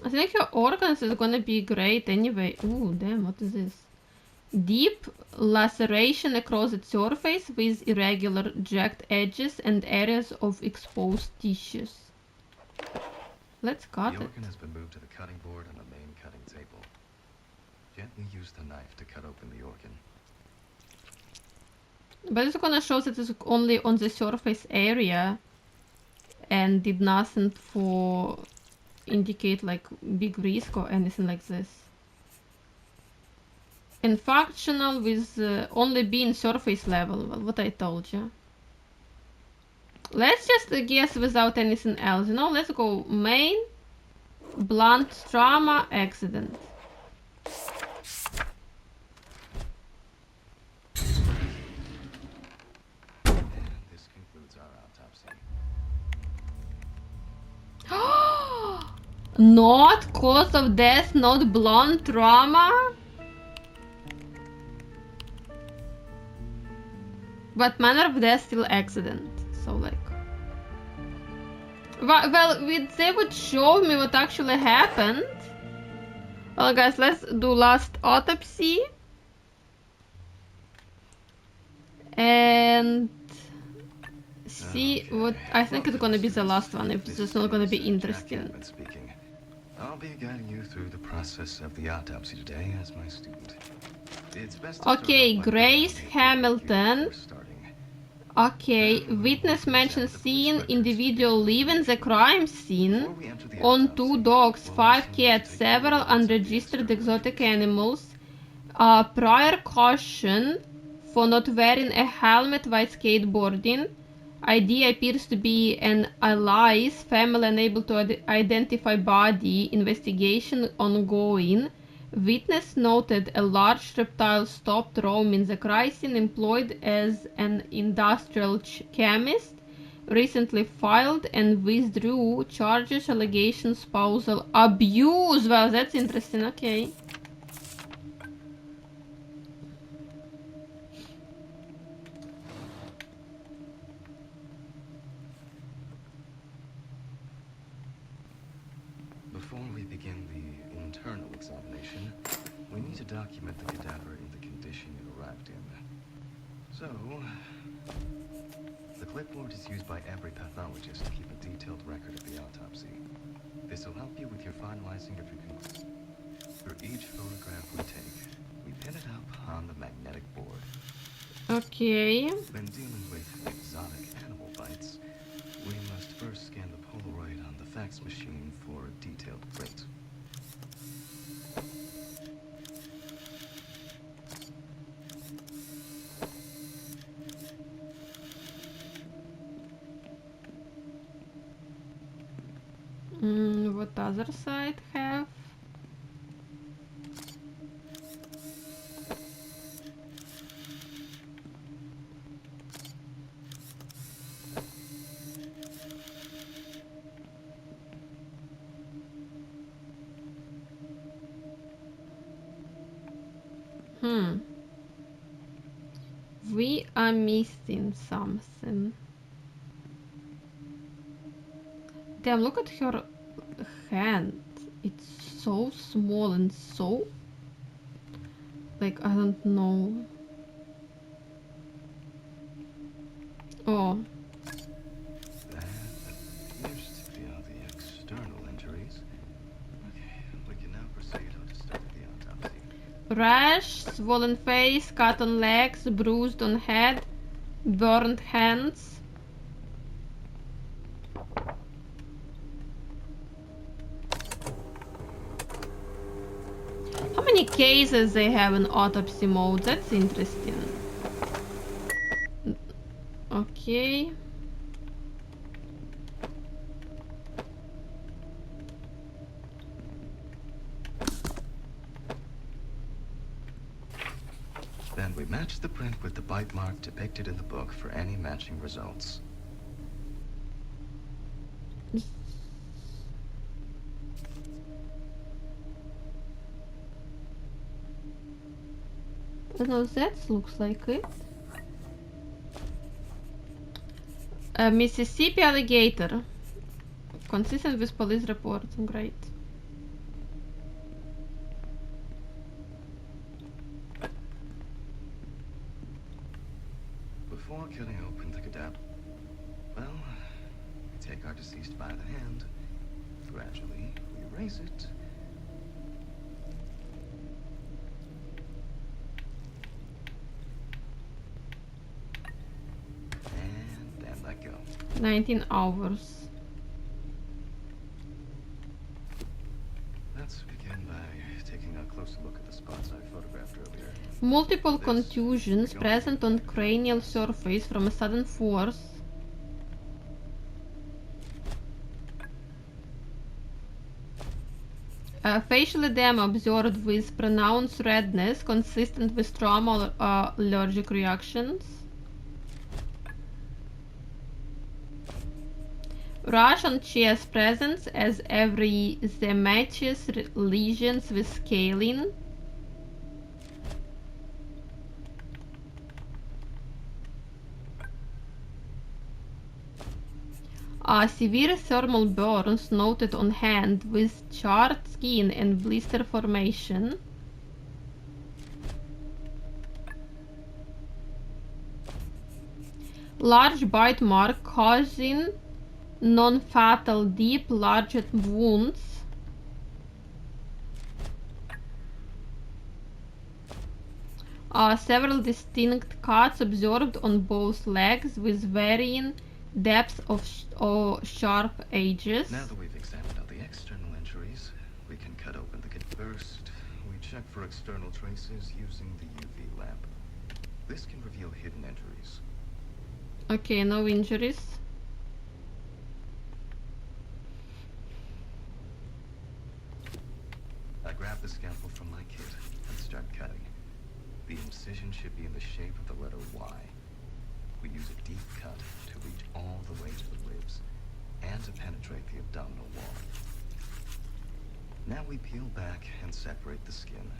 A: I think your organs is gonna be great anyway. Ooh, damn, what is this? Deep laceration across its surface with irregular jagged edges and areas of exposed tissues. Let's cut it.
B: The organ has been moved to the cutting board on the main cutting table. Gently use the knife to cut open the organ.
A: But it's gonna show that it's only on the surface area and did nothing for indicate like big risk or anything like this. And functional with only being surface level, well, what I told you. Let's just guess without anything else, you know, let's go main, blunt trauma, accident.
B: And this concludes our autopsy.
A: Not cause of death, not blunt trauma? But manner of death still accident, so like... Well, they would show me what actually happened. Well guys, let's do last autopsy. And... see what... I think it's gonna be the last one, if it's not gonna be interesting.
B: I'll be guiding you through the process of the autopsy today as my student. It's best
A: Okay, Grace Hamilton. Okay, witness mentions seeing individual leaving the crime scene on 2 dogs, 5 cats, several unregistered exotic animals. Prior caution for not wearing a helmet while skateboarding. ID appears to be an alias, family unable to identify body, investigation ongoing. Witness noted a large reptile stopped roaming the crime scene, employed as an industrial chemist, recently filed and withdrew charges, allegations, spousal abuse. Well, that's interesting, okay.
B: Before we begin the internal examination, we need to document the cadaver in the condition it arrived in. So, the clipboard is used by every pathologist to keep a detailed record of the autopsy. This will help you with your finalizing of your conclusions. For each photograph we take, we pin it up on the magnetic board.
A: Okay.
B: When dealing with exotic animal bites, we must first scan the Polaroid on the fax machine for a detailed print.
A: What other side have? We are missing something. Damn, look at her hand. It's so small and so... like, I don't know. Oh.
B: That appears to be all the external injuries. Okay, we can now proceed to start the autopsy.
A: Rash, swollen face, cut on legs, bruised on head, burned hands. How many cases they have in autopsy mode? That's interesting. Okay.
B: Then we match the print with the bite mark depicted in the book for any matching results.
A: No, that looks like it. A Mississippi alligator. Consistent with police report. Great.
B: Before cutting open the cadaver, well, we take our deceased by the hand. Gradually, we raise it. And then let go.
A: 19 hours.
B: Let's begin by taking a closer look at the spots I photographed earlier.
A: Multiple contusions present on cranial surface from a sudden force. Facial edema observed with pronounced redness consistent with trauma or allergic reactions. Rash on chest presents as erythematous lesions with scaling. Severe thermal burns noted on hand with charred skin and blister formation. Large bite mark causing non-fatal deep large wounds. Several distinct cuts observed on both legs with varying depths of sharp edges.
B: Now that we've examined all the external injuries, we can cut open the first. We check for external traces using the UV lamp. This can reveal hidden injuries.
A: Okay, no injuries.
B: I grab the scalpel from my kit and start cutting. The incision should be in the shape of the letter Y. We use a deep cut to reach all the way to the ribs and to penetrate the abdominal wall. Now we peel back and separate the skin.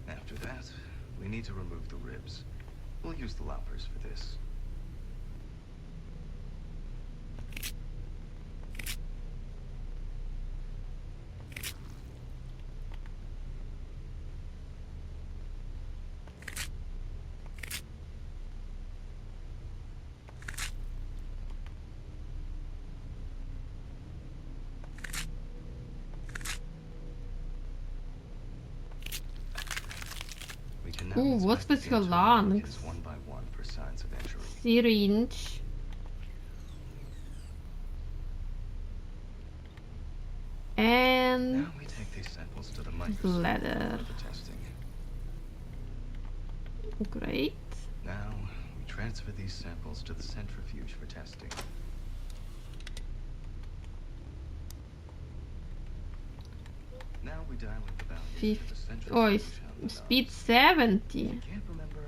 B: After that, we need to remove the ribs. We'll use the loppers for this.
A: Ooh, what's with your lungs?
B: One by one for signs of injury.
A: Syringe. And
B: Now we take these samples to the microscope
A: bladder.
B: for testing.
A: Great.
B: Now we transfer these samples to the centrifuge for testing. Now we dial in the values to the centrifuge on the
A: Speed
B: knobs.
A: 70.
B: Can't remember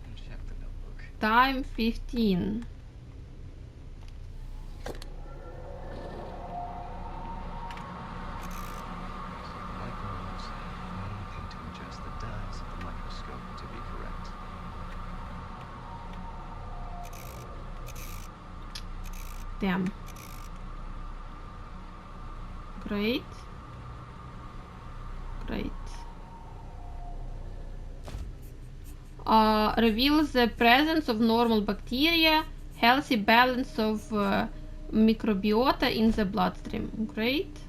B: and check the notebook.
A: Time 15.
B: Microbes. Anything to adjust the dials of the microscope to be correct.
A: Damn. Great. Great. Reveals the presence of normal bacteria, healthy balance of microbiota in the bloodstream. Great.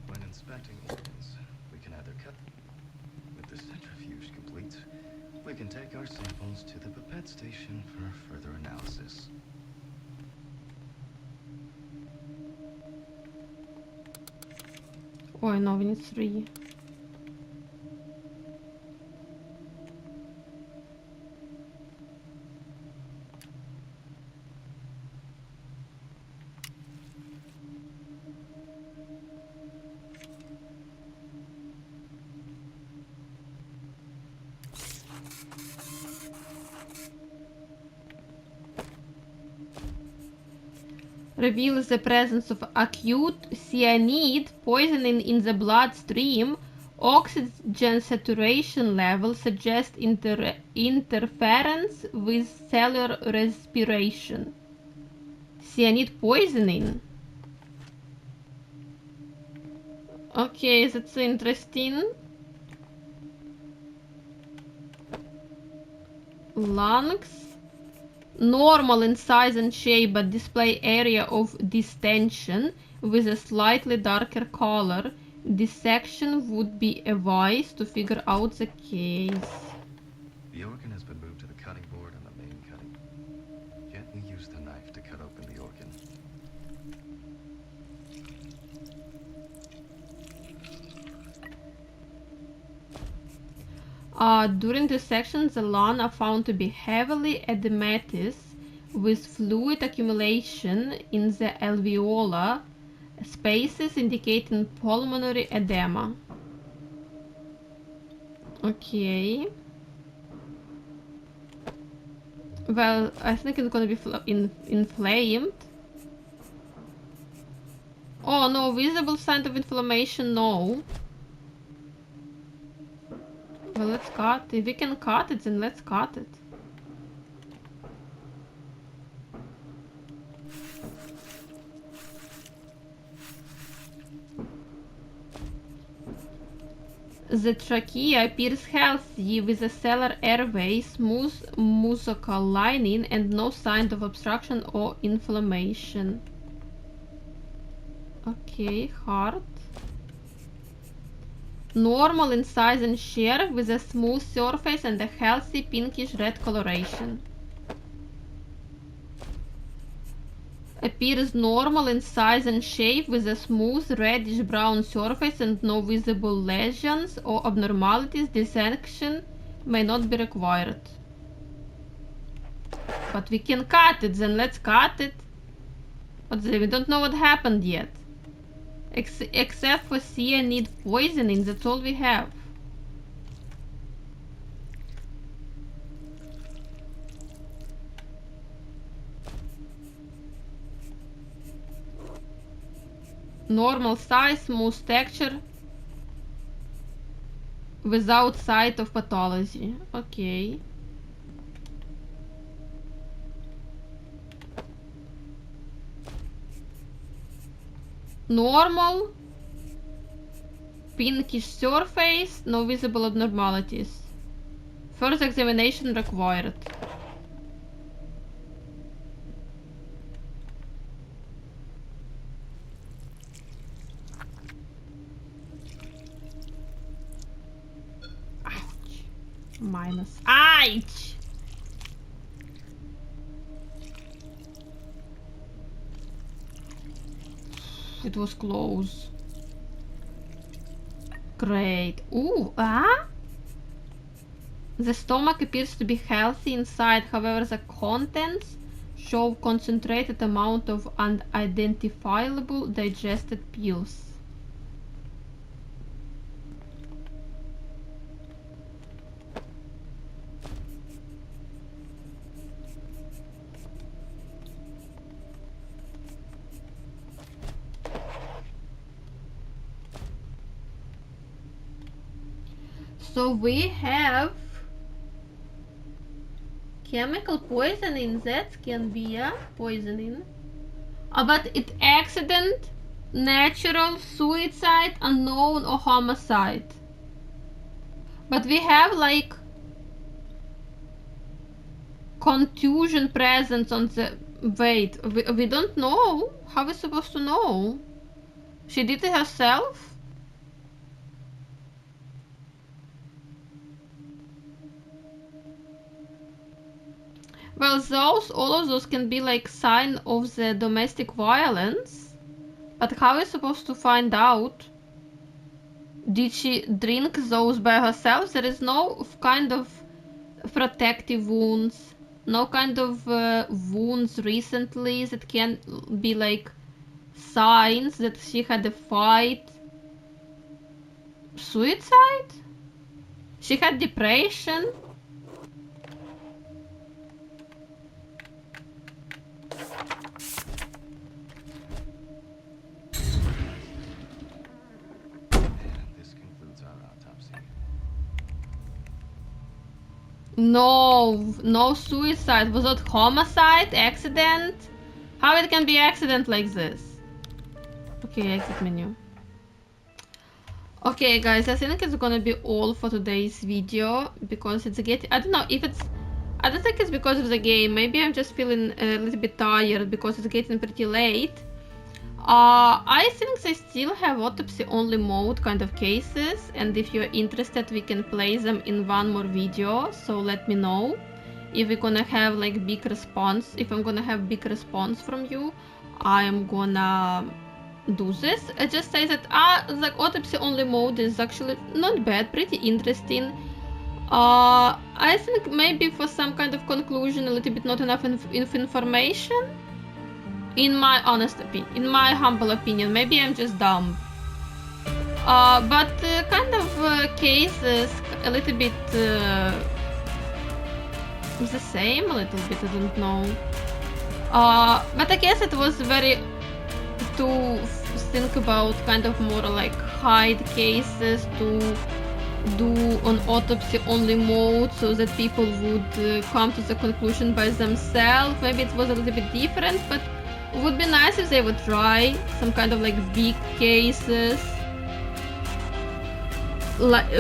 B: When inspecting organs, we can either cut. With the centrifuge complete, we can take our samples to the pipette station for further analysis.
A: Oh, no, we need 3. Reveals the presence of acute cyanide poisoning in the bloodstream. Oxygen saturation levels suggest interference with cellular respiration. Cyanide poisoning? Okay, that's interesting. Lungs. Normal in size and shape but display area of distension with a slightly darker color. Dissection would be a wise to figure out the case.
B: The organ has been moved to the cutting board on the main cutting. Gently use the knife to cut open the organ.
A: During dissection, the lung are found to be heavily edematous with fluid accumulation in the alveolar spaces indicating pulmonary edema. Okay. Well, I think it's gonna be inflamed. Oh no, visible sign of inflammation, no. Well, let's cut. If we can cut it, then let's cut it. The trachea appears healthy with a stellar airway, smooth mucosal lining, and no sign of obstruction or inflammation. Okay, heart. Normal in size and shape with a smooth surface and a healthy pinkish red coloration. Appears normal in size and shape with a smooth reddish brown surface and no visible lesions or abnormalities. Dissection may not be required. But we can cut it, then let's cut it. But we don't know what happened yet. Except for cyanide poisoning, that's all we have. Normal size, smooth texture, without sight of pathology. Okay. Normal, pinkish surface, no visible abnormalities. Further examination required. Ouch. Minus. Ouch! It was close. Great. Ooh, The stomach appears to be healthy inside, however the contents show concentrated amount of unidentifiable digested pills. So we have chemical poisoning, that can be a poisoning. But it accident, natural, suicide, unknown, or homicide. But we have like contusion present on the... Wait, we don't know. How are we supposed to know? She did it herself? Well, all of those can be like sign of the domestic violence. But how are we supposed to find out? Did she drink those by herself? There is no kind of protective wounds. No kind of wounds recently that can be like signs that she had a fight. Suicide? She had depression? No suicide. Was it homicide? Accident? How it can be accident like this? Okay, exit menu. Okay, guys, I think it's gonna be all for today's video because it's getting. I don't know if it's. I don't think it's because of the game. Maybe I'm just feeling a little bit tired because it's getting pretty late. I think they still have autopsy only mode kind of cases, and if you're interested, we can play them in one more video. So let me know if we're gonna have like big response. If I'm gonna have big response from you, I am gonna do this. I just say that the autopsy only mode is actually not bad, pretty interesting. I think maybe for some kind of conclusion, a little bit not enough information. In my honest opinion, in my humble opinion, maybe I'm just dumb. But kind of cases a little bit the same, a little bit, I don't know. But I guess it was very to think about kind of more like hide cases to do on autopsy only mode so that people would come to the conclusion by themselves. Maybe it was a little bit different, but it would be nice if they would try some kind of like big cases like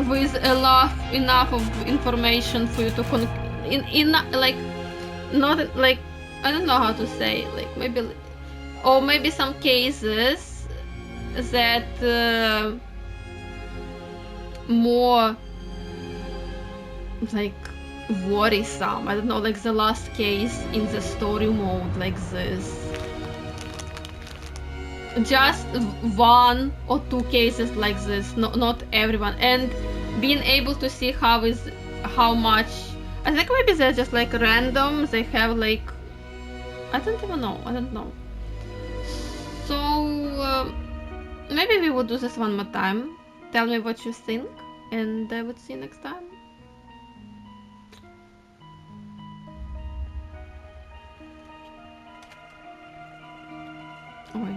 A: with enough of information for you to like not like I don't know how to say, like maybe, or maybe some cases that more like worrisome. I don't know, like the last case in the story mode, like this. Just one or two cases like this, not everyone, and being able to see how much. I think maybe they're just like random. They have like I don't even know. I don't know. So maybe we will do this one more time. Tell me what you think, and I would see you next time. Ой.